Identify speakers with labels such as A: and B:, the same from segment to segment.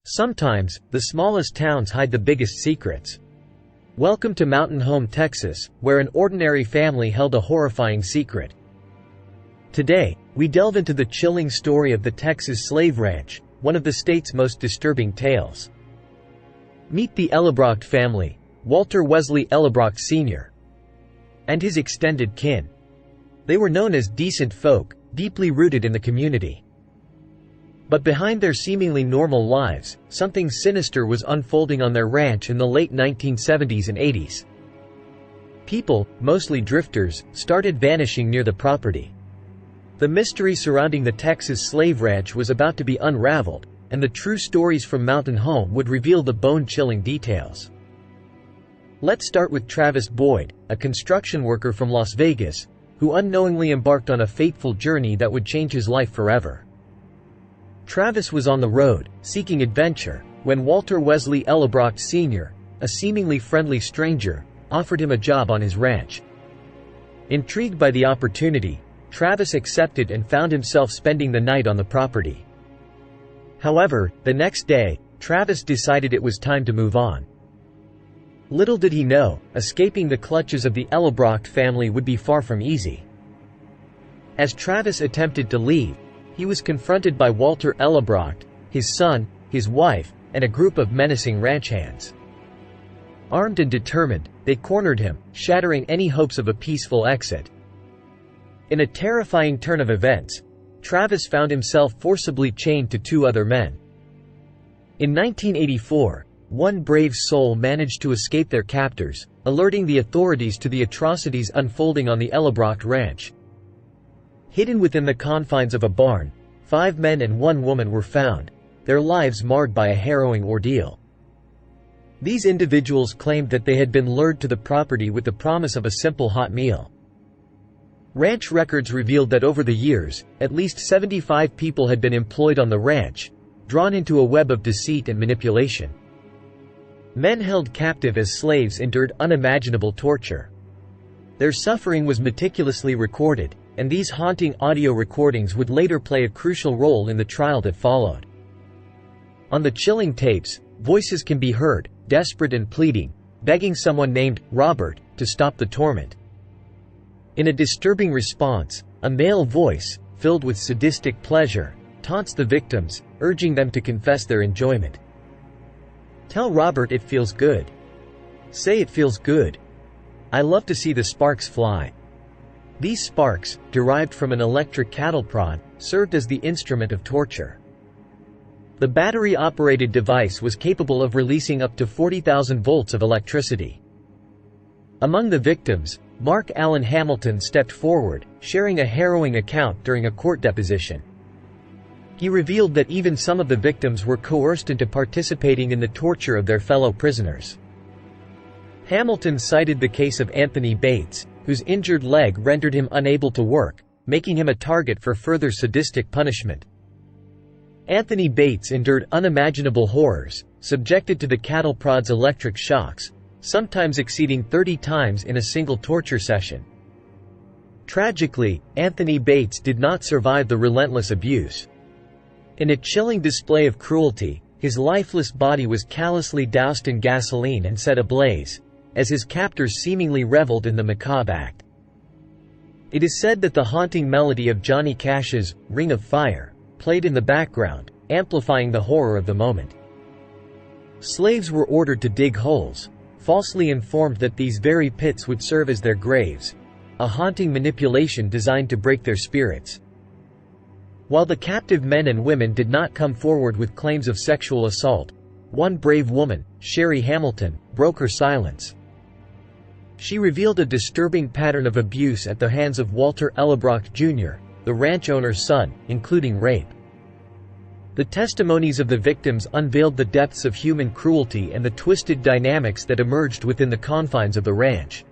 A: Sometimes, the smallest towns hide the biggest secrets. Welcome to Mountain Home, Texas, where an ordinary family held a horrifying secret. Today, we delve into the chilling story of the Texas slave ranch, one of the state's most disturbing tales. Meet the Ellebrock family, Walter Wesley Ellebrock Sr. and his extended kin. They were known as decent folk, deeply rooted in the community. But behind their seemingly normal lives, something sinister was unfolding on their ranch in the late 1970s and 80s. People, mostly drifters, started vanishing near the property. The mystery surrounding the Texas slave ranch was about to be unraveled, and the true stories from Mountain Home would reveal the bone-chilling details. Let's start with Travis Boyd, a construction worker from Las Vegas, who unknowingly embarked on a fateful journey that would change his life forever. Travis was on the road, seeking adventure, when Walter Wesley Ellebrock Sr., a seemingly friendly stranger, offered him a job on his ranch. Intrigued by the opportunity, Travis accepted and found himself spending the night on the property. However, the next day, Travis decided it was time to move on. Little did he know, escaping the clutches of the Ellebrock family would be far from easy. As Travis attempted to leave, he was confronted by Walter Ellebrock, his son, his wife, and a group of menacing ranch hands. Armed and determined, they cornered him, shattering any hopes of a peaceful exit. In a terrifying turn of events, Travis found himself forcibly chained to two other men. In 1984, one brave soul managed to escape their captors, alerting the authorities to the atrocities unfolding on the Ellebrock ranch. Hidden within the confines of a barn, 5 men and 1 woman were found, their lives marred by a harrowing ordeal. These individuals claimed that they had been lured to the property with the promise of a simple hot meal. Ranch records revealed that over the years, at least 75 people had been employed on the ranch, drawn into a web of deceit and manipulation. Men held captive as slaves endured unimaginable torture. Their suffering was meticulously recorded, and these haunting audio recordings would later play a crucial role in the trial that followed. On the chilling tapes, voices can be heard, desperate and pleading, begging someone named Robert to stop the torment. In a disturbing response, a male voice, filled with sadistic pleasure, taunts the victims, urging them to confess their enjoyment. "Tell Robert it feels good. Say it feels good. I love to see the sparks fly." These sparks, derived from an electric cattle prod, served as the instrument of torture. The battery-operated device was capable of releasing up to 40,000 volts of electricity. Among the victims, Mark Allen Hamilton stepped forward, sharing a harrowing account during a court deposition. He revealed that even some of the victims were coerced into participating in the torture of their fellow prisoners. Hamilton cited the case of Anthony Bates, whose injured leg rendered him unable to work, making him a target for further sadistic punishment. Anthony Bates endured unimaginable horrors, subjected to the cattle prod's electric shocks, sometimes exceeding 30 times in a single torture session. Tragically, Anthony Bates did not survive the relentless abuse. In a chilling display of cruelty, his lifeless body was callously doused in gasoline and set ablaze, as his captors seemingly reveled in the macabre act. It is said that the haunting melody of Johnny Cash's "Ring of Fire" played in the background, amplifying the horror of the moment. Slaves were ordered to dig holes, falsely informed that these very pits would serve as their graves, a haunting manipulation designed to break their spirits. While the captive men and women did not come forward with claims of sexual assault, one brave woman, Sherry Hamilton, broke her silence. She revealed a disturbing pattern of abuse at the hands of Walter Ellebrock Jr., the ranch owner's son, including rape. The testimonies of the victims unveiled the depths of human cruelty and the twisted dynamics that emerged within the confines of the ranch.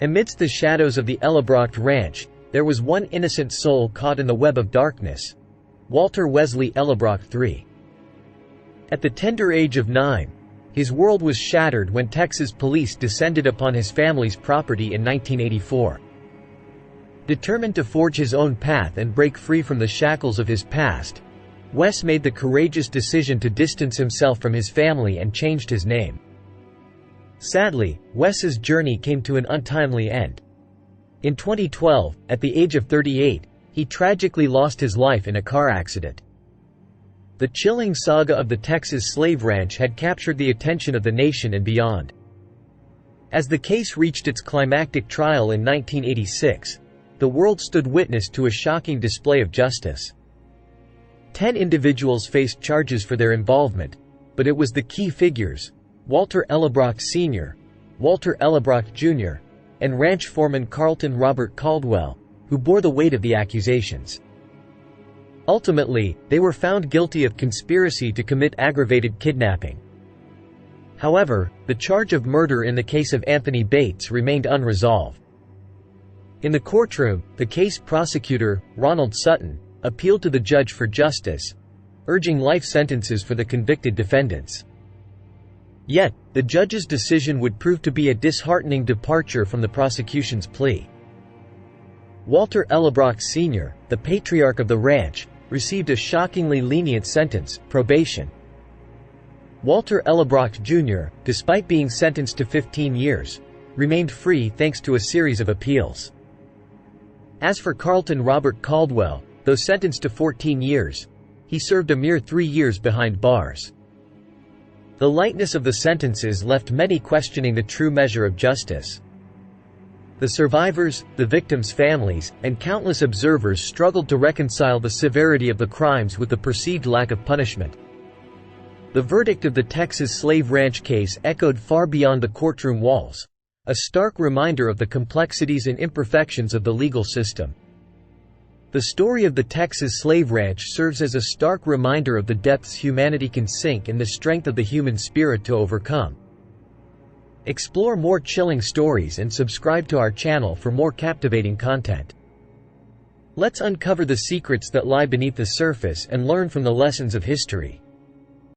A: Amidst the shadows of the Ellebrock ranch, there was one innocent soul caught in the web of darkness: Walter Wesley Ellebrock III. At the tender age of 9, his world was shattered when Texas police descended upon his family's property in 1984. Determined to forge his own path and break free from the shackles of his past, Wes made the courageous decision to distance himself from his family and changed his name. Sadly, Wes's journey came to an untimely end. In 2012, at the age of 38, he tragically lost his life in a car accident. The chilling saga of the Texas slave ranch had captured the attention of the nation and beyond. As the case reached its climactic trial in 1986, the world stood witness to a shocking display of justice. 10 individuals faced charges for their involvement, but it was the key figures, Walter Ellebrock Sr., Walter Ellebrock Jr., and ranch foreman Carlton Robert Caldwell, who bore the weight of the accusations. Ultimately, they were found guilty of conspiracy to commit aggravated kidnapping. However, the charge of murder in the case of Anthony Bates remained unresolved. In the courtroom, the case prosecutor, Ronald Sutton, appealed to the judge for justice, urging life sentences for the convicted defendants. Yet, the judge's decision would prove to be a disheartening departure from the prosecution's plea. Walter Ellebrock Sr., the patriarch of the ranch, received a shockingly lenient sentence, probation. Walter Ellebrock Jr., despite being sentenced to 15 years, remained free thanks to a series of appeals. As for Carlton Robert Caldwell, though sentenced to 14 years, he served a mere 3 years behind bars. The lightness of the sentences left many questioning the true measure of justice. The survivors, the victims' families, and countless observers struggled to reconcile the severity of the crimes with the perceived lack of punishment. The verdict of the Texas slave ranch case echoed far beyond the courtroom walls, a stark reminder of the complexities and imperfections of the legal system. The story of the Texas slave ranch serves as a stark reminder of the depths humanity can sink and the strength of the human spirit to overcome. Explore more chilling stories and subscribe to our channel for more captivating content. Let's uncover the secrets that lie beneath the surface and learn from the lessons of history.